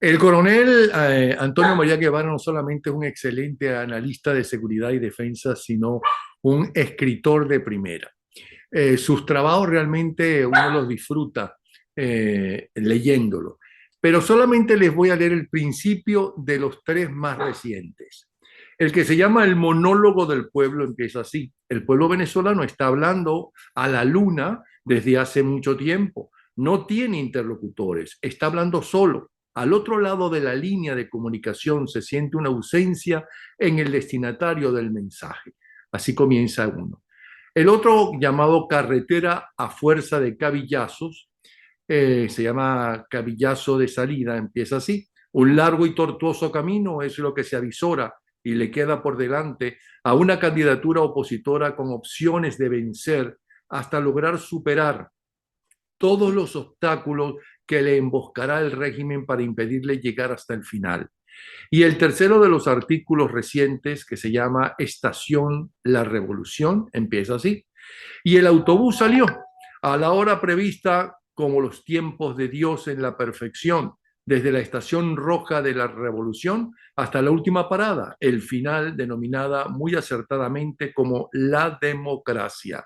El coronel Antonio María Guevara no solamente es un excelente analista de seguridad y defensa, sino un escritor de primera. Sus trabajos realmente uno los disfruta leyéndolo, pero solamente les voy a leer el principio de los tres más recientes. El que se llama El monólogo del pueblo empieza así. El pueblo venezolano está hablando a la luna desde hace mucho tiempo. No tiene interlocutores, está hablando solo. Al otro lado de la línea de comunicación se siente una ausencia en el destinatario del mensaje. Así comienza uno. El otro, llamado Carretera a fuerza de cabillazos, se llama Cabillazo de salida, empieza así. Un largo y tortuoso camino es lo que se avisora y le queda por delante a una candidatura opositora con opciones de vencer hasta lograr superar todos los obstáculos que le emboscará el régimen para impedirle llegar hasta el final. Y el tercero de los artículos recientes, que se llama Estación La Revolución, empieza así. Y el autobús salió a la hora prevista, como los tiempos de Dios en la perfección, desde la estación roja de la Revolución hasta la última parada, el final, denominada muy acertadamente como la democracia.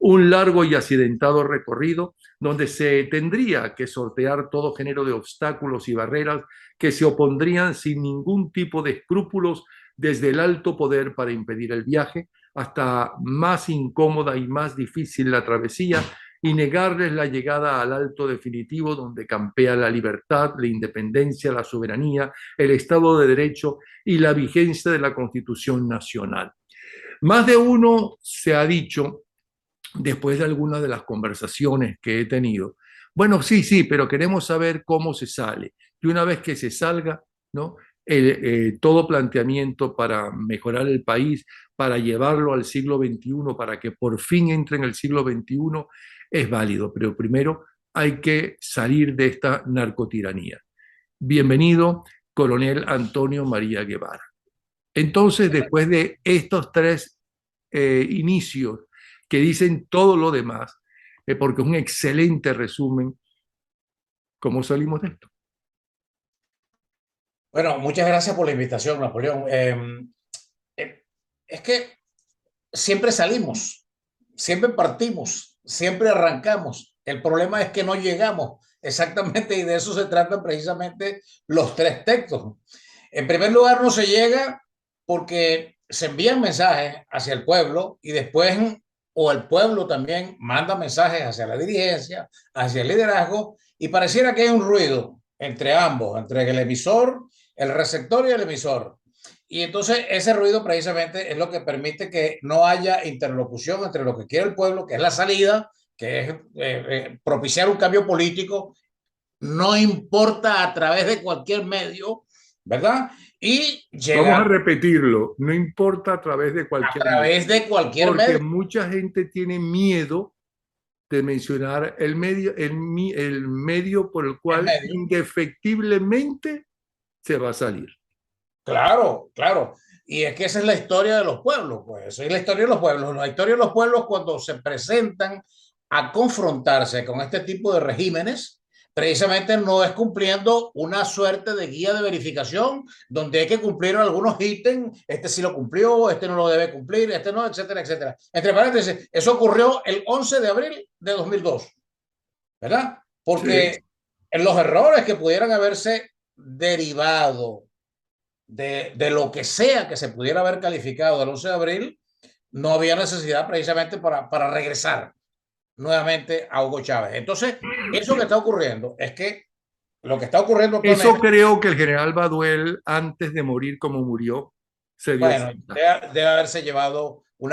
Un largo y accidentado recorrido donde se tendría que sortear todo género de obstáculos y barreras que se opondrían sin ningún tipo de escrúpulos desde el alto poder para impedir el viaje, hasta más incómoda y más difícil la travesía, y negarles la llegada al alto definitivo donde campea la libertad, la independencia, la soberanía, el Estado de Derecho y la vigencia de la Constitución Nacional. Más de uno se ha dicho, después de algunas de las conversaciones que he tenido, bueno, sí, sí, pero queremos saber cómo se sale. Y una vez que se salga, ¿no? Todo planteamiento para mejorar el país, para llevarlo al siglo XXI, para que por fin entre en el siglo XXI, es válido. Pero primero hay que salir de esta narcotiranía. Bienvenido, coronel Antonio María Guevara. Entonces, después de estos tres inicios que dicen todo lo demás, porque es un excelente resumen, ¿cómo salimos de esto? Bueno, muchas gracias por la invitación, Napoleón. Eh, es que siempre salimos, siempre partimos, siempre arrancamos. El problema es que no llegamos exactamente y de eso se tratan precisamente los tres textos. En primer lugar, no se llega porque se envían mensajes hacia el pueblo y después o el pueblo también manda mensajes hacia la dirigencia, hacia el liderazgo y pareciera que hay un ruido entre ambos, entre el emisor, el receptor y el emisor. Y entonces ese ruido precisamente es lo que permite que no haya interlocución entre lo que quiere el pueblo, que es la salida, que es propiciar un cambio político, no importa a través de cualquier medio, ¿verdad? Y Vamos a llegar repetirlo, no importa a través de a cualquier medio, través de cualquier porque medio. mucha gente tiene miedo de mencionar el medio por el El cual medio. indefectiblemente se va a salir. Claro, claro. Y es que esa es la historia de los pueblos, pues. Esa es la historia de los pueblos. La historia de los pueblos cuando se presentan a confrontarse con este tipo de regímenes, precisamente no es cumpliendo una suerte de guía de verificación donde hay que cumplir algunos ítems, este sí lo cumplió, este no lo debe cumplir, este no, etcétera, etcétera. Entre paréntesis, eso ocurrió el 11 de abril de 2002, ¿verdad? Sí. Porque en los errores que pudieran haberse derivado de lo que sea que se pudiera haber calificado del 11 de abril, no había necesidad precisamente para regresar nuevamente a Hugo Chávez. Entonces, eso que está ocurriendo es que lo que está ocurriendo Eso actualmente, creo que el general Baduel, antes de morir como murió, se dio bueno, cuenta. debe haberse llevado un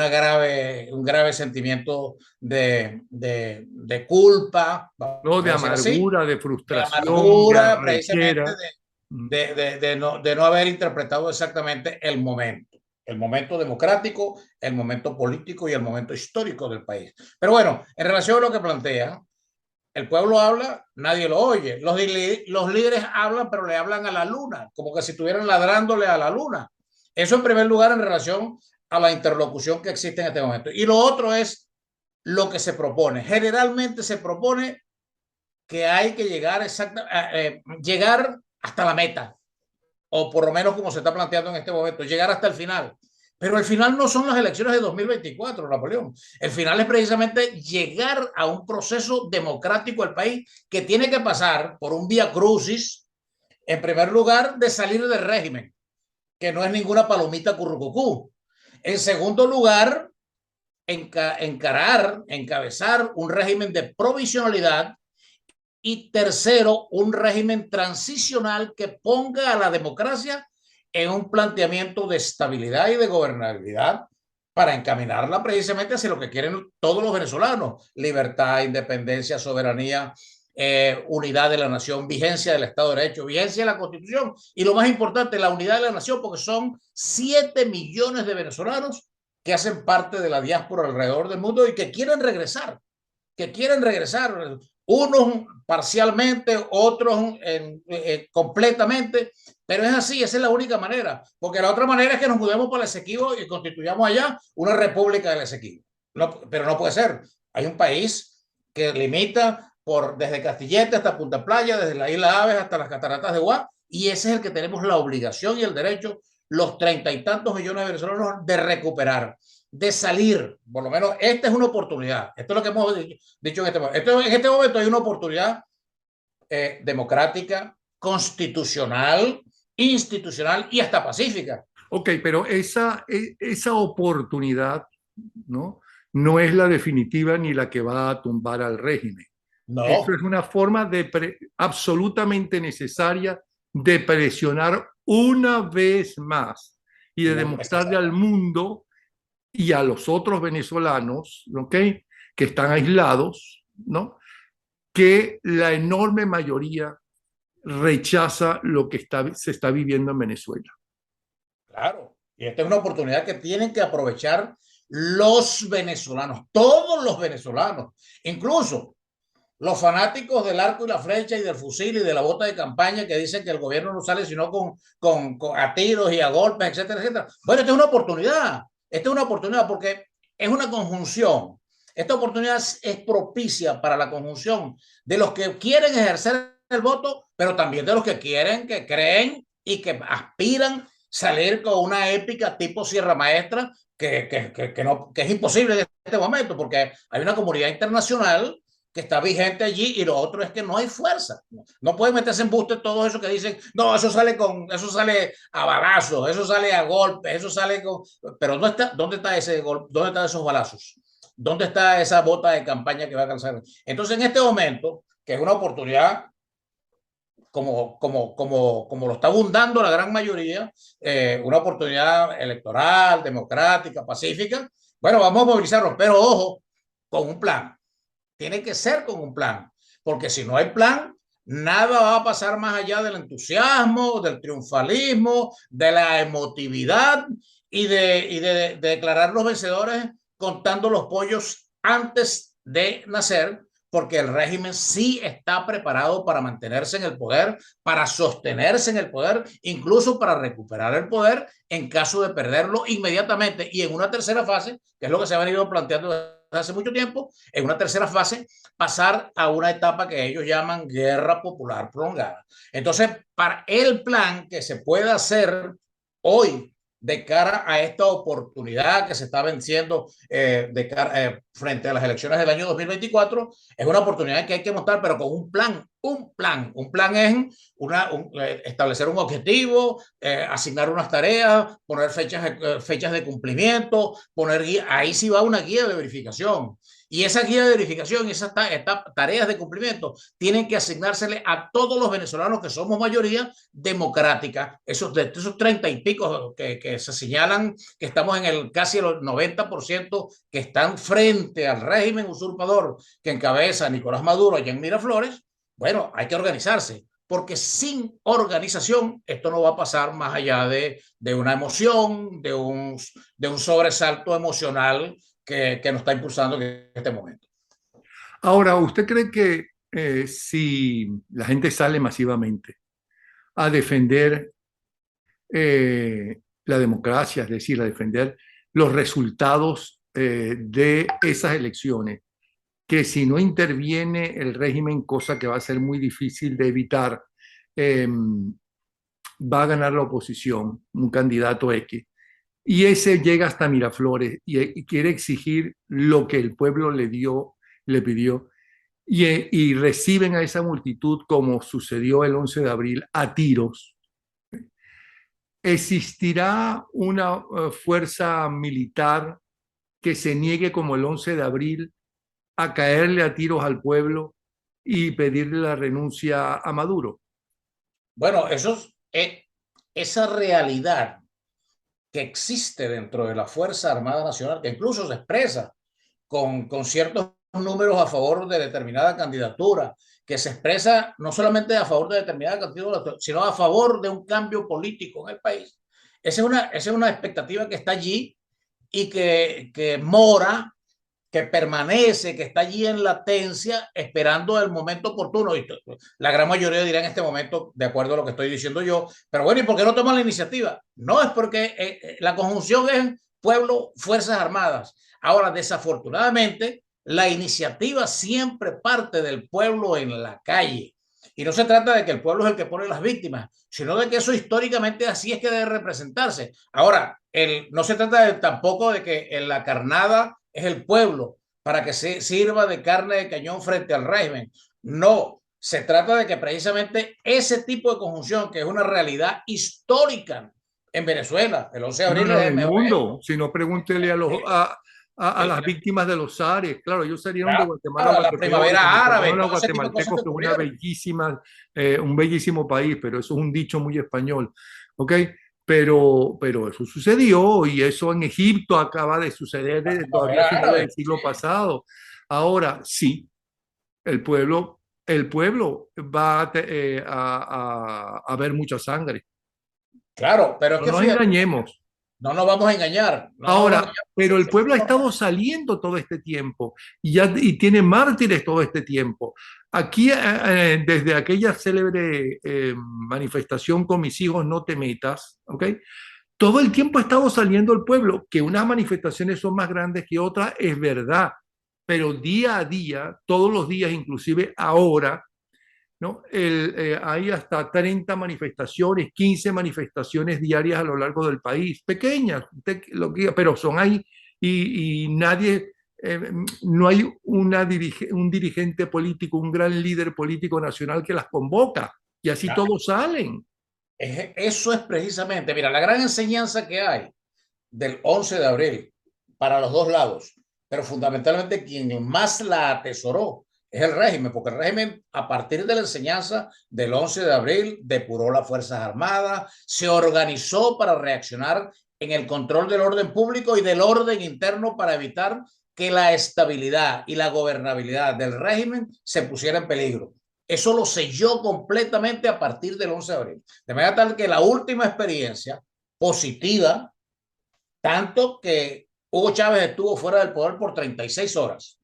grave sentimiento de culpa, vamos ¿No? a De decir así, amargura, de de frustración, de amargura, precisamente arrechera. de no haber interpretado exactamente el momento democrático, el momento político y el momento histórico del país. Pero bueno, en relación a lo que plantea, el pueblo habla, nadie lo oye. Los líderes hablan, pero le hablan a la luna, como que si estuvieran ladrándole a la luna. Eso en primer lugar en relación a la interlocución que existe en este momento. Y lo otro es lo que se propone. Generalmente se propone que hay que llegar, llegar hasta la meta, o por lo menos como se está planteando en este momento, llegar hasta el final. Pero el final no son las elecciones de 2024, Napoleón. El final es precisamente llegar a un proceso democrático del país que tiene que pasar por un vía crucis, en primer lugar, de salir del régimen, que no es ninguna palomita currucucú. En segundo lugar, encabezar un régimen de provisionalidad. Y tercero, un régimen transicional que ponga a la democracia en un planteamiento de estabilidad y de gobernabilidad para encaminarla precisamente hacia lo que quieren todos los venezolanos: libertad, independencia, soberanía, unidad de la nación, vigencia del Estado de Derecho, vigencia de la Constitución y, lo más importante, la unidad de la nación, porque son 7 millones de venezolanos que hacen parte de la diáspora alrededor del mundo y que quieren regresar, unos parcialmente, otros completamente, pero es así, esa es la única manera, porque la otra manera es que nos mudemos para el Esequibo y constituyamos allá una república del Esequibo. No, pero no puede ser. Hay un país que limita desde Castillete hasta Punta Playa, desde la Isla Aves hasta las Cataratas de Guá, y ese es el que tenemos la obligación y el derecho, los 30 y tantos millones de venezolanos, de recuperar, de salir. Por lo menos esta es una oportunidad. Esto es lo que hemos dicho en este momento. En este momento hay una oportunidad democrática, constitucional, institucional y hasta pacífica. Ok, pero esa oportunidad, ¿no? No es la definitiva ni la que va a tumbar al régimen. Eso No. es una forma absolutamente necesaria de presionar una vez más y de demostrarle al mundo y a los otros venezolanos, ¿ok?, que están aislados, ¿no?, que la enorme mayoría rechaza lo que se está viviendo en Venezuela. Claro, y esta es una oportunidad que tienen que aprovechar los venezolanos, todos los venezolanos, incluso los fanáticos del arco y la flecha y del fusil y de la bota de campaña, que dicen que el gobierno no sale sino a tiros y a golpes, etcétera, etcétera. Bueno, esta es una oportunidad. Esta es una oportunidad porque es una conjunción. Esta oportunidad es propicia para la conjunción de los que quieren ejercer el voto, pero también de los que quieren, que creen y que aspiran salir con una épica tipo Sierra Maestra no, que es imposible en este momento, porque hay una comunidad internacional que está vigente allí, y lo otro es que no hay fuerza. No pueden meterse en buste todo eso que dicen, no, eso sale a balazos, eso sale a golpes, eso sale con... Pero ¿dónde está ese golpe? ¿Dónde están esos balazos? ¿Dónde está esa bota de campaña que va a alcanzar? Entonces, en este momento, que es una oportunidad como lo está abundando la gran mayoría, una oportunidad electoral, democrática, pacífica, bueno, vamos a movilizarnos, pero ojo, con un plan. Tiene que ser con un plan, porque si no hay plan, nada va a pasar más allá del entusiasmo, del triunfalismo, de la emotividad y de declarar los vencedores contando los pollos antes de nacer, porque el régimen sí está preparado para mantenerse en el poder, para sostenerse en el poder, incluso para recuperar el poder en caso de perderlo inmediatamente. Y en una tercera fase, que es lo que se ha venido planteando hace mucho tiempo, en una tercera fase, pasar a una etapa que ellos llaman guerra popular prolongada. Entonces, para el plan que se pueda hacer hoy de cara a esta oportunidad que se está venciendo frente a las elecciones del año 2024, es una oportunidad que hay que montar, pero con un plan. Un plan es establecer un objetivo, asignar unas tareas, poner fechas de cumplimiento, poner guía. Ahí sí va una guía de verificación. Y esa guía de verificación y esas tareas de cumplimiento tienen que asignársele a todos los venezolanos, que somos mayoría democrática. Esos 30 y pico que se señalan que estamos en casi el 90% que están frente al régimen usurpador que encabeza Nicolás Maduro allá en Miraflores. Bueno, hay que organizarse, porque sin organización esto no va a pasar más allá de una emoción, de un sobresalto emocional que nos está impulsando en este momento. Ahora, ¿usted cree que si la gente sale masivamente a defender la democracia, es decir, a defender los resultados de esas elecciones, que si no interviene el régimen, cosa que va a ser muy difícil de evitar, eh, va a ganar la oposición, un candidato X. Y ese llega hasta Miraflores y quiere exigir lo que el pueblo le dio, le pidió. Y reciben a esa multitud, como sucedió el 11 de abril, a tiros. ¿Existirá una fuerza militar que se niegue como el 11 de abril a caerle a tiros al pueblo y pedirle la renuncia a Maduro? Bueno, esa realidad que existe dentro de la Fuerza Armada Nacional, que incluso se expresa con ciertos números a favor de determinada candidatura, que se expresa no solamente a favor de determinada candidatura, sino a favor de un cambio político en el país. Esa es una expectativa que está allí y que mora, que permanece, que está allí en latencia, esperando el momento oportuno. Y la gran mayoría dirá en este momento, de acuerdo a lo que estoy diciendo yo, pero bueno, ¿y por qué no toman la iniciativa? No, es porque la conjunción es pueblo, Fuerzas Armadas. Ahora, desafortunadamente, la iniciativa siempre parte del pueblo en la calle. Y no se trata de que el pueblo es el que pone las víctimas, sino de que eso históricamente así es que debe representarse. Ahora, no se trata tampoco de que en la carnada es el pueblo para que se sirva de carne de cañón frente al régimen. No, se trata de que precisamente ese tipo de conjunción, que es una realidad histórica en Venezuela, el 11 de No, abril no, es en el el mejor mundo. ejemplo. Si no, pregúntele a las víctimas de los zares. Claro, ellos salieron de Claro, Guatemala a la guatepeores, como primavera árabe, llamaban los todo ese tipo de cosas que guatemaltecos, que es una ocurrieron. bellísima, un bellísimo país, pero eso es un dicho muy español. ¿Ok? Pero eso sucedió y eso en Egipto acaba de suceder La desde todavía a primavera finales del árabe, siglo sí. pasado. Ahora, sí, el pueblo va a ver mucha sangre. Claro, pero es No que nos fíjate, engañemos. no nos vamos a engañar, no nos vamos a Ahora, engañar. pero el pueblo ha estado saliendo todo este tiempo y tiene mártires todo este tiempo. Aquí, desde aquella célebre manifestación con mis hijos, no te metas, ¿ok? Todo el tiempo ha estado saliendo el pueblo, que unas manifestaciones son más grandes que otras, es verdad, pero día a día, todos los días, inclusive ahora, ¿no? Hay hasta 30 manifestaciones, 15 manifestaciones diarias a lo largo del país, pequeñas, pero son ahí y nadie, no hay un dirigente político, un gran líder político nacional que las convoca y así Ya, todos salen. eso es precisamente, mira, la gran enseñanza que hay del 11 de abril para los dos lados, pero fundamentalmente quien más la atesoró es el régimen, porque el régimen a partir de la enseñanza del 11 de abril depuró las Fuerzas Armadas, se organizó para reaccionar en el control del orden público y del orden interno para evitar que la estabilidad y la gobernabilidad del régimen se pusiera en peligro. Eso lo selló completamente a partir del 11 de abril. De manera tal que la última experiencia positiva, tanto que Hugo Chávez estuvo fuera del poder por 36 horas.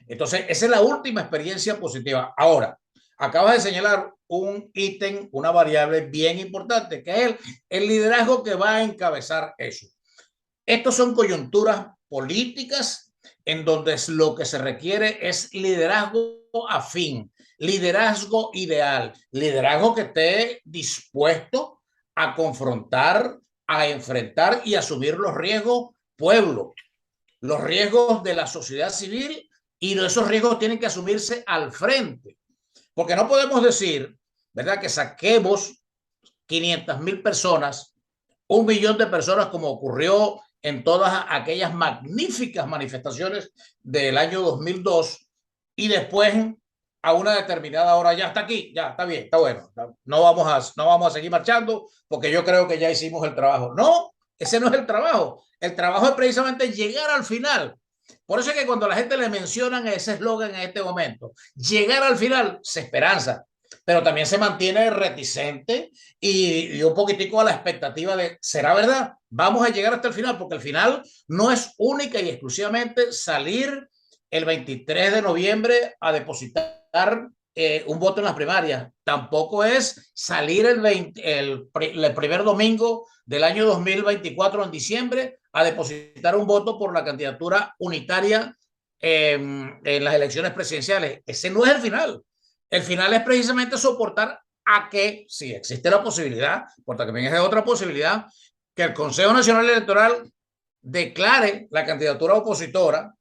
Entonces, esa es la última experiencia positiva. Ahora, acabas de señalar un ítem, una variable bien importante, que es el liderazgo que va a encabezar eso. Estos son coyunturas políticas en donde lo que se requiere es liderazgo afín, liderazgo ideal, liderazgo que esté dispuesto a confrontar, a enfrentar y asumir los riesgos pueblo, los riesgos de la sociedad civil, y esos riesgos tienen que asumirse al frente. Porque no podemos decir, ¿verdad?, que saquemos 500,000 personas, 1 millón de personas, como ocurrió en todas aquellas magníficas manifestaciones del año 2002, y después a una determinada hora ya está aquí, ya está bien, está bueno, no vamos a seguir marchando porque yo creo que ya hicimos el trabajo. No, ese no es el trabajo. El trabajo es precisamente llegar al final. Por eso es que cuando la gente le mencionan ese eslogan en este momento, llegar al final, se esperanza, pero también se mantiene reticente y un poquitico a la expectativa de, ¿será verdad? Vamos a llegar hasta el final, porque el final no es única y exclusivamente salir el 23 de noviembre a depositar un voto en las primarias. Tampoco es salir el primer domingo del año 2024 en diciembre a depositar un voto por la candidatura unitaria en las elecciones presidenciales. Ese no es el final. El final es precisamente soportar a que, si existe la posibilidad, porque también es otra posibilidad, que el Consejo Nacional Electoral declare la candidatura opositora.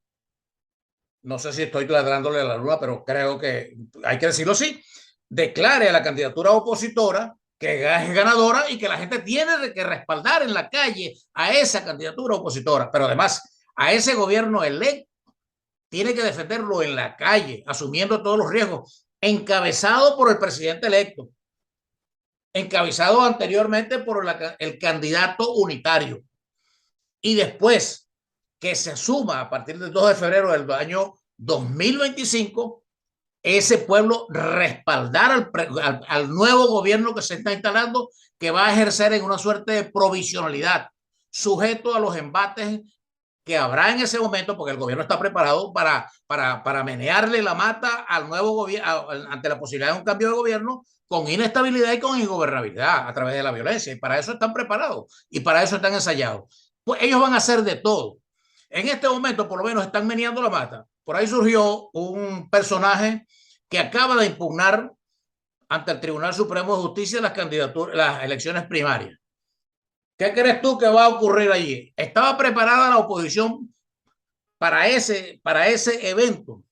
No sé si estoy ladrándole a la luna, pero creo que hay que decirlo así. Declare a la candidatura opositora que es ganadora y que la gente tiene que respaldar en la calle a esa candidatura opositora. Pero además, a ese gobierno electo tiene que defenderlo en la calle, asumiendo todos los riesgos, encabezado por el presidente electo, encabezado anteriormente por el candidato unitario. Y después que se asuma a partir del 2 de febrero del año 2025, ese pueblo respaldar al nuevo gobierno que se está instalando, que va a ejercer en una suerte de provisionalidad, sujeto a los embates que habrá en ese momento, porque el gobierno está preparado para menearle la mata al nuevo gobierno ante la posibilidad de un cambio de gobierno con inestabilidad y con ingobernabilidad a través de la violencia. Y para eso están preparados y para eso están ensayados. Pues ellos van a hacer de todo. En este momento, por lo menos, están meneando la mata. Por ahí surgió un personaje que acaba de impugnar ante el Tribunal Supremo de Justicia las elecciones primarias. ¿Qué crees tú que va a ocurrir allí? ¿Estaba preparada la oposición para ese evento?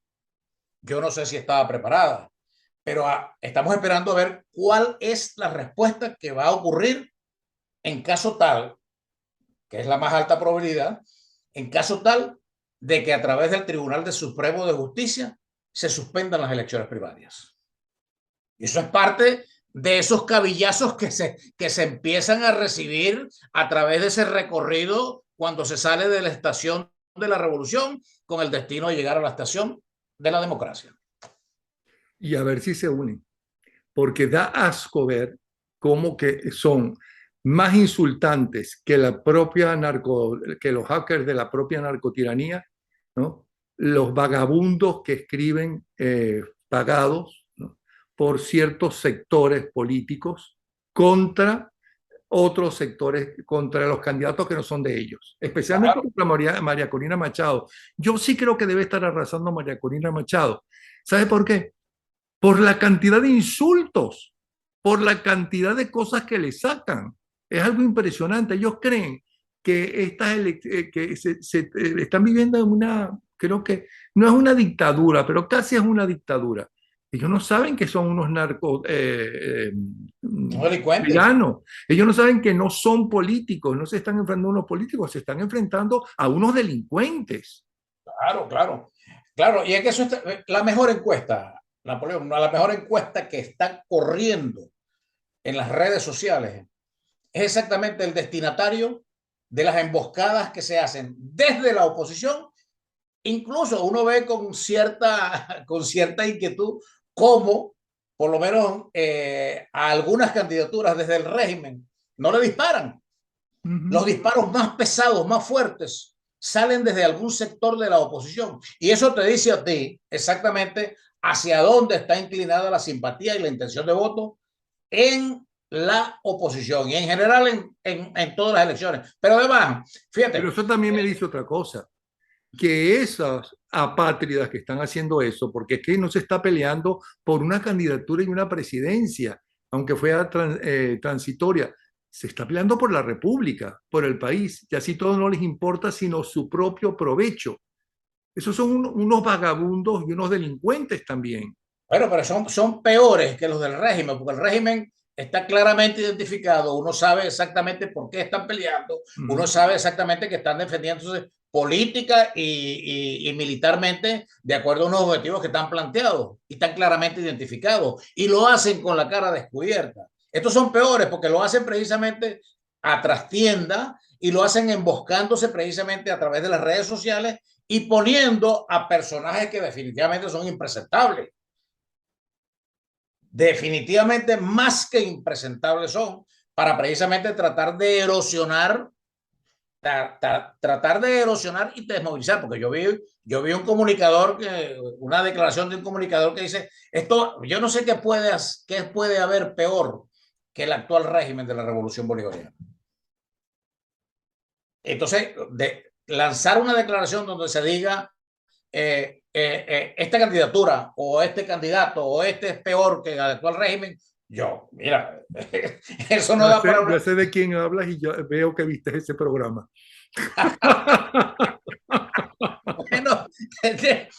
Yo no sé si estaba preparada, pero estamos esperando a ver cuál es la respuesta que va a ocurrir en caso tal, que es la más alta probabilidad, en caso tal de que a través del Tribunal Supremo de Justicia se suspendan las elecciones primarias. Y eso es parte de esos cabillazos que se empiezan a recibir a través de ese recorrido cuando se sale de la estación de la revolución con el destino de llegar a la estación de la democracia. Y a ver si se unen, porque da asco ver cómo que son más insultantes que que los hackers de la propia narcotiranía, ¿no? Los vagabundos que escriben pagados, ¿no?, por ciertos sectores políticos contra otros sectores, contra los candidatos que no son de ellos, especialmente Claro. contra María Corina Machado. Yo sí creo que debe estar arrasando María Corina Machado. ¿Sabe por qué? Por la cantidad de insultos, por la cantidad de cosas que le sacan. Es algo impresionante. Ellos creen que, están viviendo en creo que no es una dictadura, pero casi es una dictadura. Ellos no saben que son unos narcos Delincuentes. tiranos. Ellos no saben que no son políticos, no se están enfrentando a unos políticos, se están enfrentando a unos delincuentes. Claro, claro. Claro, y es que eso es la mejor encuesta, Napoleón, la mejor encuesta que está corriendo en las redes sociales es exactamente el destinatario de las emboscadas que se hacen desde la oposición. Incluso uno ve con cierta inquietud cómo, por lo menos a algunas candidaturas desde el régimen, no le disparan. Los disparos más pesados, más fuertes, salen desde algún sector de la oposición. Y eso te dice a ti exactamente hacia dónde está inclinada la simpatía y la intención de voto en la oposición y en general en todas las elecciones. Pero además, fíjate. Pero eso también me dice otra cosa, que esas apátridas que están haciendo eso, porque es que no se está peleando por una candidatura y una presidencia, aunque fuera transitoria, se está peleando por la república, por el país, y así todo no les importa sino su propio provecho. Esos son unos vagabundos y unos delincuentes también. Bueno, pero son peores que los del régimen, porque el régimen está claramente identificado, uno sabe exactamente por qué están peleando, uno sabe exactamente que están defendiéndose política y militarmente de acuerdo a unos objetivos que están planteados y están claramente identificados y lo hacen con la cara descubierta. Estos son peores porque lo hacen precisamente a trastienda y lo hacen emboscándose precisamente a través de las redes sociales y poniendo a personajes que definitivamente son impresentables. Definitivamente más que impresentables son para precisamente tratar de erosionar y desmovilizar, porque yo vi un comunicador, una declaración de un comunicador que dice, esto, yo no sé qué puede haber peor que el actual régimen de la Revolución Bolivariana. Entonces, de lanzar una declaración donde se diga esta candidatura o este candidato o este es peor que el actual régimen, Mira, eso no da para Ya una... sé de quién hablas y yo veo que viste ese programa. Bueno, ese-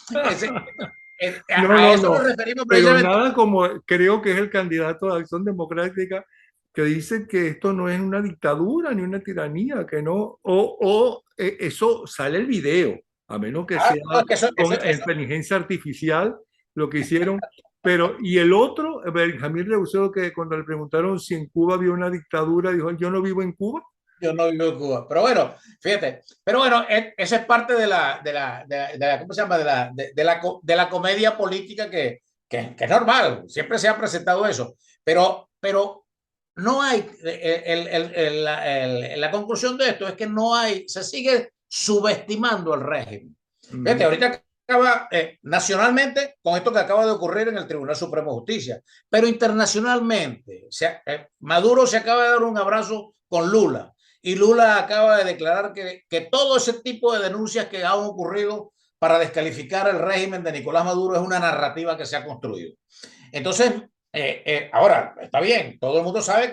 No, a no, eso nos no. referimos Pero precisamente. nada como creo que es el candidato de Acción Democrática que dice que esto no es una dictadura ni una tiranía, que no, eso sale el video, a menos que Ah, sea no, es que con inteligencia artificial lo que hicieron. Pero, y el otro, Benjamín Rehusó, que cuando le preguntaron si en Cuba había una dictadura, dijo, yo no vivo en Cuba. yo no vivo en Cuba. Pero bueno, fíjate, pero bueno, esa es parte ¿cómo se llama? De la comedia política que es normal, siempre se ha presentado eso. Pero no hay, la conclusión de esto es que no hay, se sigue subestimando el régimen. Fíjate, ahorita acaba, nacionalmente, con esto que acaba de ocurrir en el Tribunal Supremo de Justicia, pero internacionalmente, Maduro se acaba de dar un abrazo con Lula. Y Lula acaba de declarar que todo ese tipo de denuncias que han ocurrido para descalificar el régimen de Nicolás Maduro es una narrativa que se ha construido. Entonces, ahora, está bien, todo el mundo sabe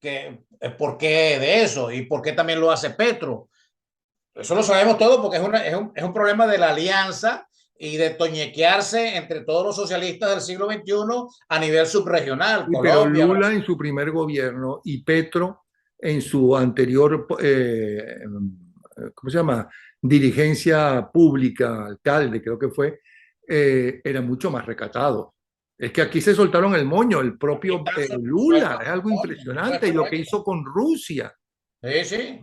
que por qué de eso y por qué también lo hace Petro. Eso lo sabemos todo porque es un problema de la alianza y de toñequearse entre todos los socialistas del siglo XXI a nivel subregional, Sí, pero Colombia, Lula Brasil. en su primer gobierno y Petro en su anterior, ¿cómo se llama? Dirigencia pública, alcalde, creo que fue, era mucho más recatado. Es que aquí se soltaron el moño, el Aquí propio están Lula, sueltos. es algo Eso es impresionante y lo que correcto. hizo con Rusia. Sí, sí.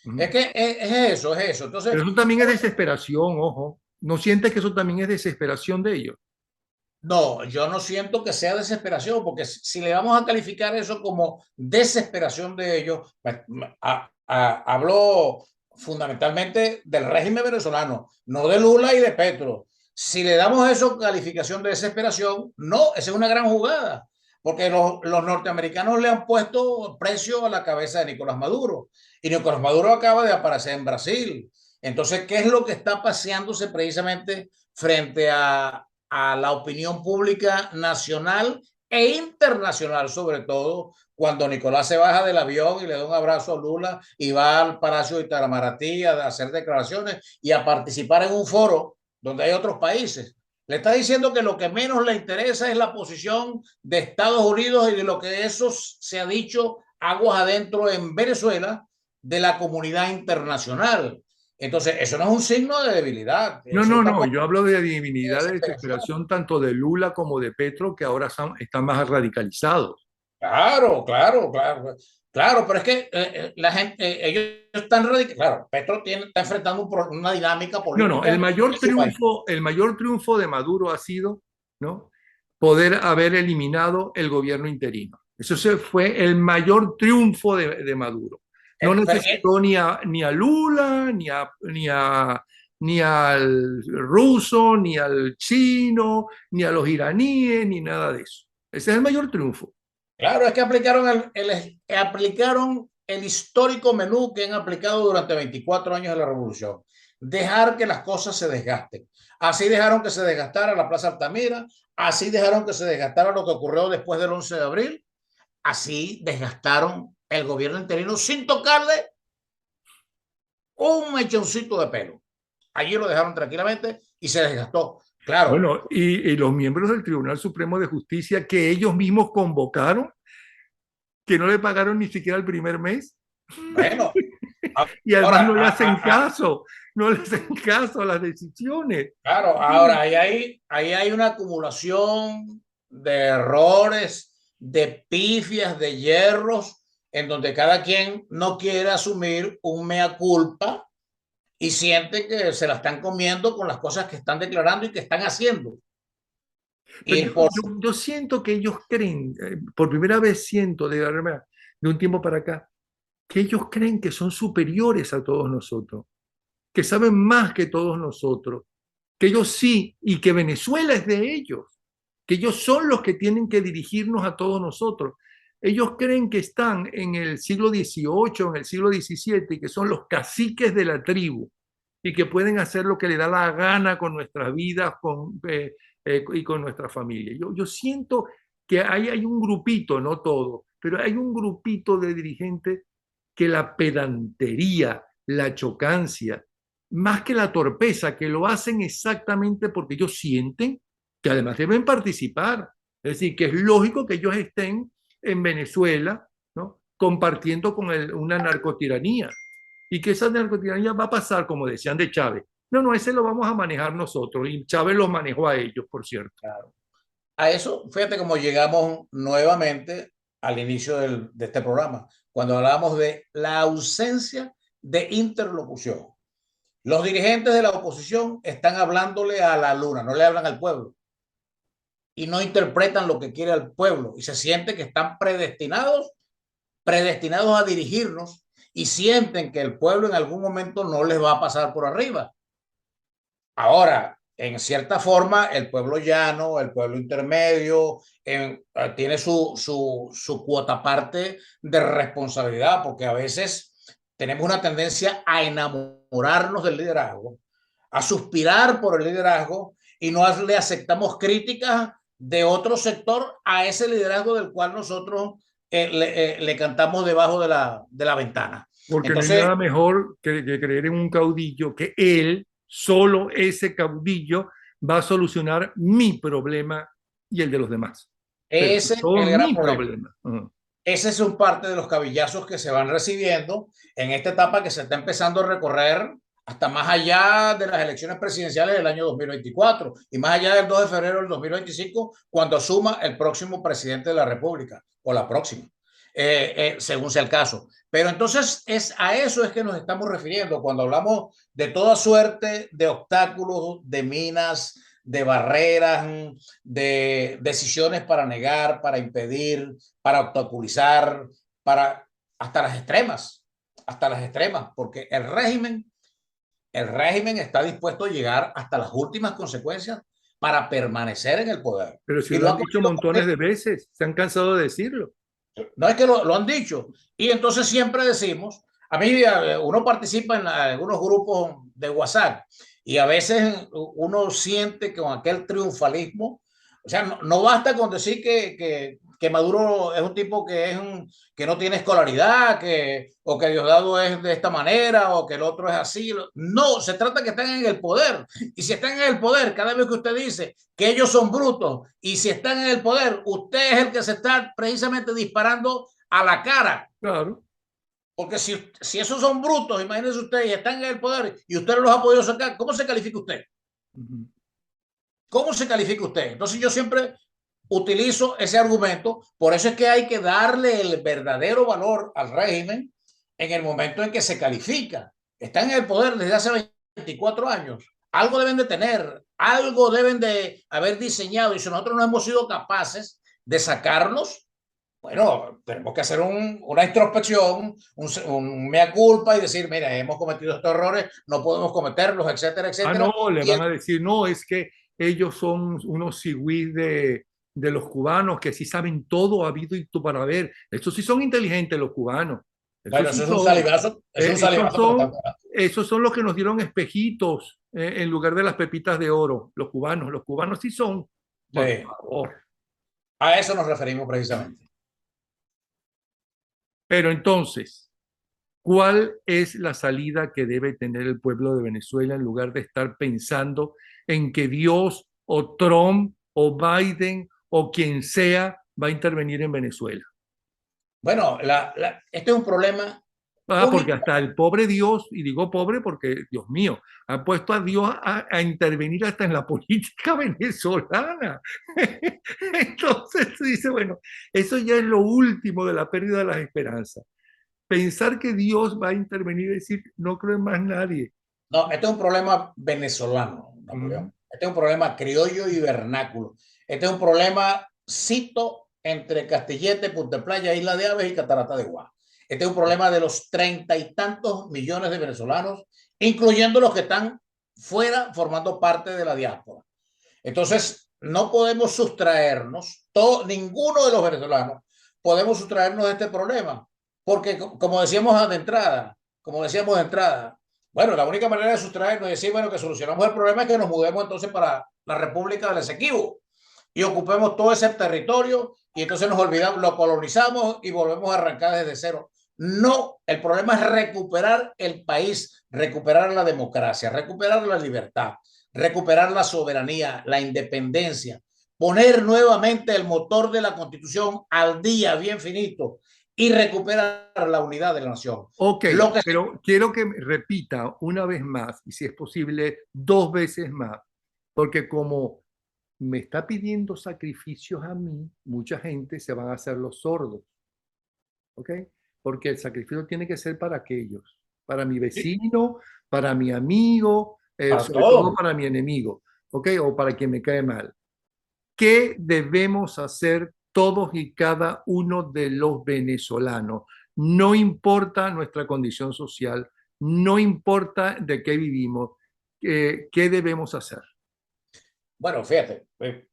Ujú. Es que es eso, es eso. Pero Entonces, eso también es desesperación, ojo. ¿No sientes que eso también es desesperación de ellos? no, yo no siento que sea desesperación, porque si le vamos a calificar eso como desesperación de ellos, hablo fundamentalmente del régimen venezolano, no de Lula y de Petro. Si le damos eso calificación de desesperación, no, esa es una gran jugada, porque los norteamericanos le han puesto precio a la cabeza de Nicolás Maduro, y Nicolás Maduro acaba de aparecer en Brasil. Entonces, ¿qué es lo que está paseándose precisamente frente a la opinión pública nacional e internacional, sobre todo cuando Nicolás se baja del avión y le da un abrazo a Lula y va al Palacio de Itamaraty a hacer declaraciones y a participar en un foro donde hay otros países? Le está diciendo que lo que menos le interesa es la posición de Estados Unidos y de lo que eso se ha dicho aguas adentro en Venezuela de la comunidad internacional. Entonces, eso no es un signo de debilidad, No, eso no, está no, yo hablo de divinidad, de desesperación. desesperación tanto de Lula como de Petro, que ahora están más radicalizados. Claro, claro, claro, claro, pero es que la gente, ellos están radicales. Claro, Petro está enfrentando una dinámica No, no, política en su país. el mayor triunfo de Maduro ha sido, ¿no? Poder haber eliminado el gobierno interino. Eso fue el mayor triunfo de Maduro. No Pero, necesitó ni a Lula, ni al ruso, ni al chino, ni a los iraníes, ni nada de eso. Ese es el mayor triunfo. claro, es que aplicaron aplicaron el histórico menú que han aplicado durante 24 años de la revolución. Dejar que las cosas se desgasten. Así dejaron que se desgastara la Plaza Altamira, así dejaron que se desgastara lo que ocurrió después del 11 de abril, así desgastaron el gobierno interino sin tocarle un mechoncito de pelo. Allí lo dejaron tranquilamente y se desgastó. Claro, Bueno, y los miembros del Tribunal Supremo de Justicia que ellos mismos convocaron, que no le pagaron ni siquiera el primer mes. bueno, Y además ahora, no le hacen caso, no le hacen caso a las decisiones. claro, ahora ahí hay una acumulación de errores, de pifias, de hierros, en donde cada quien no quiere asumir un mea culpa y siente que se la están comiendo con las cosas que están declarando y que están haciendo. Pero Y por yo siento que ellos creen, por primera vez siento de un tiempo para acá, que ellos creen que son superiores a todos nosotros, que saben más que todos nosotros, que ellos sí, y que Venezuela es de ellos, que ellos son los que tienen que dirigirnos a todos nosotros. Ellos creen que están en el siglo XVIII, en el siglo XVII, y que son los caciques de la tribu, y que pueden hacer lo que les da la gana con nuestras vidas y con nuestra familia. Yo siento que hay un grupito, no todo, pero hay un grupito de dirigentes que la pedantería, la chocancia, más que la torpeza, que lo hacen exactamente porque ellos sienten que además deben participar. Es decir, que es lógico que ellos estén en Venezuela, ¿no? Compartiendo con una narcotiranía y que esa narcotiranía va a pasar, como decían de Chávez. No, no, ese lo vamos a manejar nosotros y Chávez los manejó a ellos, por cierto. Claro. A eso, fíjate cómo llegamos nuevamente al inicio de este programa, cuando hablábamos de la ausencia de interlocución. Los dirigentes de la oposición están hablándole a la luna, no le hablan al pueblo y no interpretan lo que quiere el pueblo y se siente que están predestinados a dirigirnos y sienten que el pueblo en algún momento no les va a pasar por arriba. Ahora, en cierta forma, el pueblo llano, el pueblo intermedio, tiene su cuota parte de responsabilidad, porque a veces tenemos una tendencia a enamorarnos del liderazgo, a suspirar por el liderazgo y no le aceptamos críticas de otro sector a ese liderazgo del cual nosotros le cantamos debajo de la ventana. Porque no hay Entonces, nada mejor que creer en un caudillo, que él, solo ese caudillo, va a solucionar mi problema y el de los demás. Pero ese es todo el gran mi problema. problema. Ese es un parte de los cabillazos que se van recibiendo en esta etapa que se está empezando a recorrer hasta más allá de las elecciones presidenciales del año 2024 y más allá del 2 de febrero del 2025, cuando asuma el próximo presidente de la República o la próxima, según sea el caso. Pero entonces a eso es que nos estamos refiriendo cuando hablamos de toda suerte de obstáculos, de minas, de barreras, de decisiones para negar, para impedir, para obstaculizar, para hasta las extremas, porque el régimen está dispuesto a llegar hasta las últimas consecuencias para permanecer en el poder. Pero si Y lo lo han ha dicho cogido montones de veces, se han cansado de decirlo. no es que lo han dicho. Y entonces siempre decimos, a mí uno participa en algunos grupos de WhatsApp y a veces uno siente que con aquel triunfalismo, o sea, no basta con decir que Maduro es un tipo que no tiene escolaridad, o que Diosdado es de esta manera, o que el otro es así. No, se trata que están en el poder. Y si están en el poder, cada vez que usted dice que ellos son brutos, y si están en el poder, usted es el que se está precisamente disparando a la cara. Claro. Porque si esos son brutos, imagínense usted, y están en el poder, y usted los ha podido sacar, ¿cómo se califica usted? ¿Cómo se califica usted? Entonces yo siempre utilizo ese argumento, por eso es que hay que darle el verdadero valor al régimen en el momento en que se califica. Están en el poder desde hace 24 años. Algo deben de tener, algo deben de haber diseñado, y si nosotros no hemos sido capaces de sacarlos, bueno, tenemos que hacer una introspección, un mea culpa y decir, mira, hemos cometido estos errores, no podemos cometerlos, etcétera, Ah, etcétera. no, le van a decir, no, es que ellos son unos cigüís de los cubanos que sí saben todo habido y tú para ver. Estos sí son inteligentes los cubanos. Eso Bueno, sí eso es un son. salivazo, es un salivazo. Esos son los que nos dieron espejitos en lugar de las pepitas de oro, los cubanos. Los cubanos sí son. Por Sí, favor. a eso nos referimos precisamente. Pero entonces, ¿cuál es la salida que debe tener el pueblo de Venezuela en lugar de estar pensando en que Dios o Trump o Biden o quien sea va a intervenir en Venezuela? Bueno, este es un problema Porque único. hasta el pobre Dios, y digo pobre porque, Dios mío, ha puesto a Dios a intervenir hasta en la política venezolana. Entonces dice, bueno, eso ya es lo último de la pérdida de las esperanzas. Pensar que Dios va a intervenir y decir, no creo en más nadie. No, este es un problema venezolano, Napoleón. Este es un problema criollo y vernáculo. Este es un problema, cito, entre Castillete, Punta Playa, Isla de Aves y Catarata de Guá. Este es un problema de los 30 y tantos millones de venezolanos, incluyendo los que están fuera formando parte de la diáspora. Entonces, no podemos sustraernos, ninguno de los venezolanos podemos sustraernos de este problema, porque como decíamos de entrada, bueno, la única manera de sustraernos y decir, bueno, que solucionamos el problema es que nos mudemos entonces para la República del Esequibo y ocupemos todo ese territorio y entonces nos olvidamos, lo colonizamos y volvemos a arrancar desde cero. No, el problema es recuperar el país, recuperar la democracia, recuperar la libertad, recuperar la soberanía, la independencia, poner nuevamente el motor de la Constitución al día, bien finito, y recuperar la unidad de la nación. Ok, pero quiero que repita una vez más, y si es posible, dos veces más, porque como me está pidiendo sacrificios a mí, mucha gente se van a hacer los sordos, ¿ok? Porque el sacrificio tiene que ser para aquellos, para mi vecino, para mi amigo, para sobre todo todo. para mi enemigo, ¿ok? O para quien me cae mal. ¿Qué debemos hacer todos y cada uno de los venezolanos? No importa nuestra condición social, no importa de qué vivimos, ¿qué debemos hacer? Bueno, fíjate,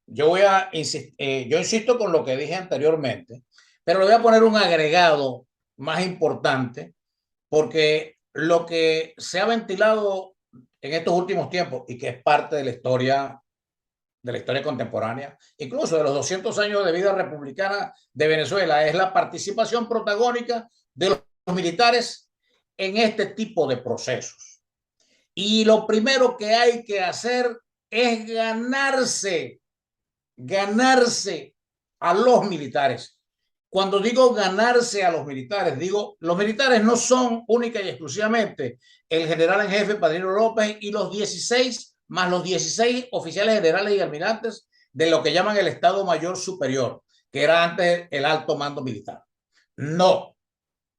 yo voy a yo insisto con lo que dije anteriormente, pero le voy a poner un agregado más importante, porque lo que se ha ventilado en estos últimos tiempos y que es parte de la historia contemporánea, incluso de los 200 años de vida republicana de Venezuela, es la participación protagónica de los militares en este tipo de procesos. Y lo primero que hay que hacer es ganarse a los militares. Cuando digo ganarse a los militares, digo, los militares no son única y exclusivamente el general en jefe Padrino López y los 16 más los 16 oficiales generales y almirantes de lo que llaman el Estado Mayor Superior, que era antes el alto mando militar. No,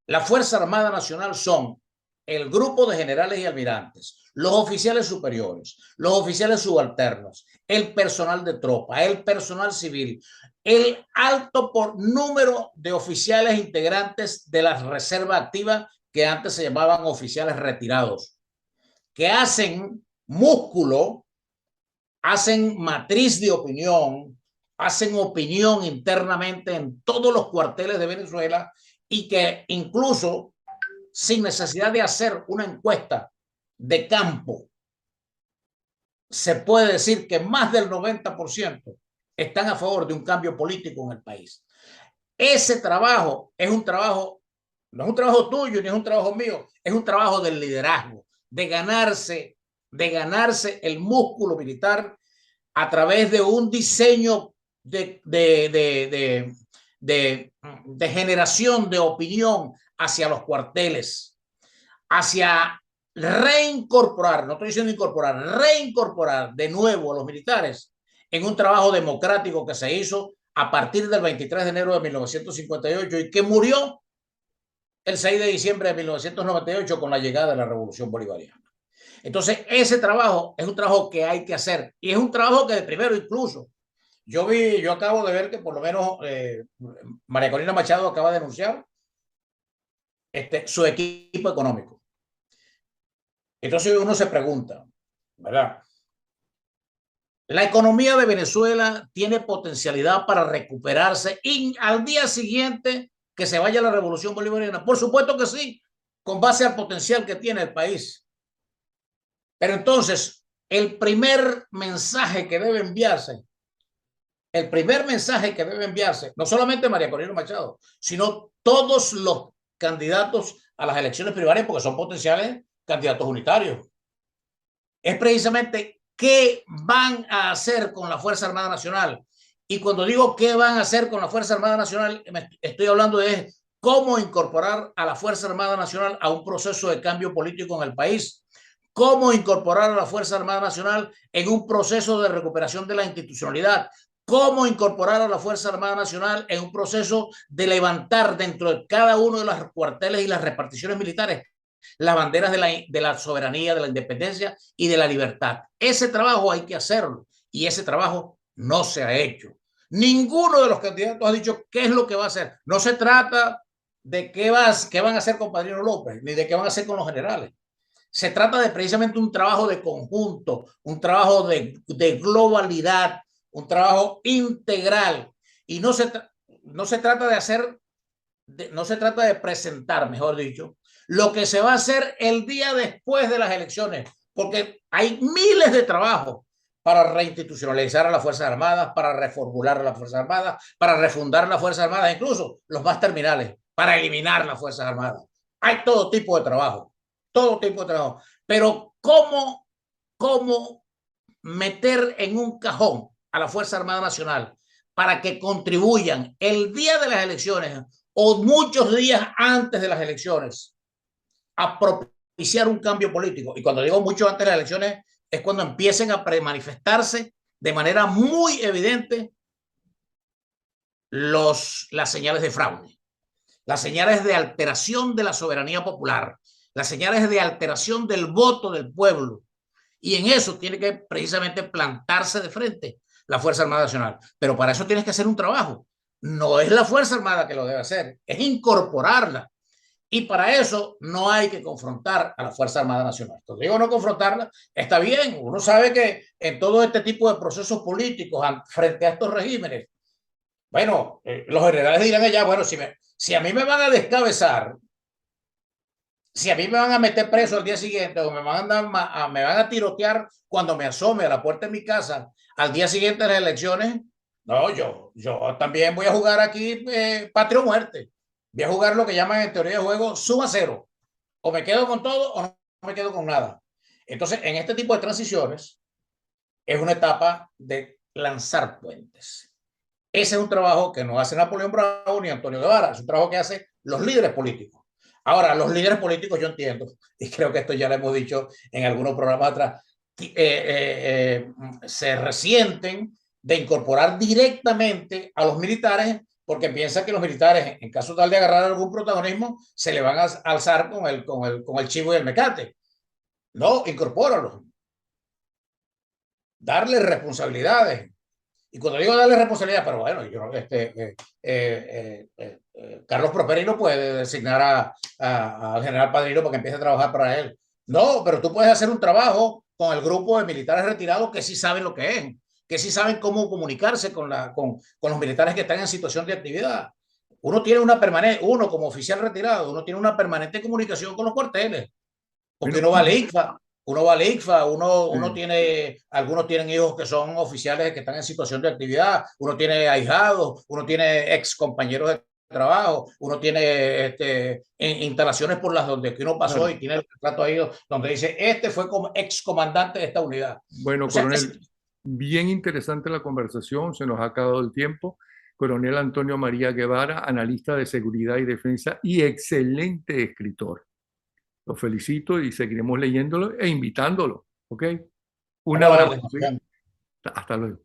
la Fuerza Armada Nacional son el grupo de generales y almirantes, los oficiales superiores, los oficiales subalternos, el personal de tropa, el personal civil, el alto por número de oficiales integrantes de la reserva activa que antes se llamaban oficiales retirados, que hacen músculo, hacen matriz de opinión, hacen opinión internamente en todos los cuarteles de Venezuela y que incluso sin necesidad de hacer una encuesta de campo, se puede decir que más del 90% están a favor de un cambio político en el país. Ese trabajo es un trabajo, no es un trabajo tuyo ni es un trabajo mío, es un trabajo del liderazgo, de ganarse el músculo militar a través de un diseño de generación de opinión hacia los cuarteles, hacia reincorporar, no estoy diciendo incorporar, reincorporar de nuevo a los militares en un trabajo democrático que se hizo a partir del 23 de enero de 1958 y que murió el 6 de diciembre de 1998 con la llegada de la Revolución Bolivariana. Entonces, ese trabajo es un trabajo que hay que hacer y es un trabajo que de primero incluso yo acabo de ver que por lo menos María Corina Machado acaba de anunciar su equipo económico. Entonces uno se pregunta, ¿verdad? La economía de Venezuela tiene potencialidad para recuperarse y al día siguiente que se vaya la Revolución Bolivariana. Por supuesto que sí, con base al potencial que tiene el país. Pero entonces, el primer mensaje que debe enviarse, no solamente María Corina Machado, sino todos los candidatos a las elecciones primarias, porque son potenciales candidatos unitarios, es precisamente qué van a hacer con la Fuerza Armada Nacional. Y cuando digo qué van a hacer con la Fuerza Armada Nacional, estoy hablando de cómo incorporar a la Fuerza Armada Nacional a un proceso de cambio político en el país, cómo incorporar a la Fuerza Armada Nacional en un proceso de recuperación de la institucionalidad, cómo incorporar a la Fuerza Armada Nacional en un proceso de levantar dentro de cada uno de los cuarteles y las reparticiones militares las banderas de la soberanía, de la independencia y de la libertad. Ese trabajo hay que hacerlo y ese trabajo no se ha hecho. Ninguno de los candidatos ha dicho qué es lo que va a hacer. No se trata de qué van a hacer con Padrino López, ni de qué van a hacer con los generales. Se trata de precisamente un trabajo de conjunto, un trabajo de globalidad, un trabajo integral. Y no se trata de hacer, no se trata de presentar, mejor dicho, lo que se va a hacer el día después de las elecciones, porque hay miles de trabajos para reinstitucionalizar a las Fuerzas Armadas, para reformular a las Fuerzas Armadas, para refundar las Fuerzas Armadas, incluso los más terminales, para eliminar las Fuerzas Armadas. Hay todo tipo de trabajo, todo tipo de trabajo. Pero ¿cómo meter en un cajón a la Fuerza Armada Nacional para que contribuyan el día de las elecciones o muchos días antes de las elecciones a propiciar un cambio político? Y cuando digo mucho antes de las elecciones, es cuando empiecen a manifestarse de manera muy evidente las señales de fraude, las señales de alteración de la soberanía popular, las señales de alteración del voto del pueblo. Y en eso tiene que precisamente plantarse de frente la Fuerza Armada Nacional. Pero para eso tienes que hacer un trabajo. No es la Fuerza Armada que lo debe hacer, es incorporarla. Y para eso no hay que confrontar a la Fuerza Armada Nacional. Entonces, digo, no confrontarla, está bien. Uno sabe que en todo este tipo de procesos políticos frente a estos regímenes, bueno, los generales dirán allá, bueno, si a mí me van a descabezar, si a mí me van a meter preso al día siguiente o me van a tirotear cuando me asome a la puerta de mi casa al día siguiente de las elecciones, no, yo también voy a jugar aquí patria o muerte. Voy a jugar lo que llaman en teoría de juego suma cero. O me quedo con todo o no me quedo con nada. Entonces, en este tipo de transiciones, es una etapa de lanzar puentes. Ese es un trabajo que no hace Napoleón Bravo ni Antonio Guevara, es un trabajo que hacen los líderes políticos. Ahora, los líderes políticos, yo entiendo, y creo que esto ya lo hemos dicho en algunos programas atrás, se resienten de incorporar directamente a los militares porque piensan que los militares, en caso tal de agarrar algún protagonismo, se le van a alzar con el chivo y el mecate. No, incorpóralos. Darle responsabilidades. Y cuando digo darle responsabilidad, pero bueno, Carlos Prosperi no puede designar al general Padrino para que empiece a trabajar para él. No, pero tú puedes hacer un trabajo con el grupo de militares retirados que sí saben lo que es, que sí saben cómo comunicarse con los militares que están en situación de actividad. Uno como oficial retirado, uno tiene una permanente comunicación con los cuarteles, porque uno va al ICFA, uno tiene, algunos tienen hijos que son oficiales que están en situación de actividad, uno tiene ahijados, uno tiene ex compañeros de trabajo, uno tiene instalaciones por las donde uno pasó, claro, y tiene el retrato ahí donde dice, este fue como ex comandante de esta unidad. Bueno, o sea, coronel, bien interesante la conversación, se nos ha acabado el tiempo. Coronel Antonio María Guevara, analista de seguridad y defensa y excelente escritor. Lo felicito y seguiremos leyéndolo e invitándolo, ¿ok? Un abrazo. ¿Sí? Hasta luego.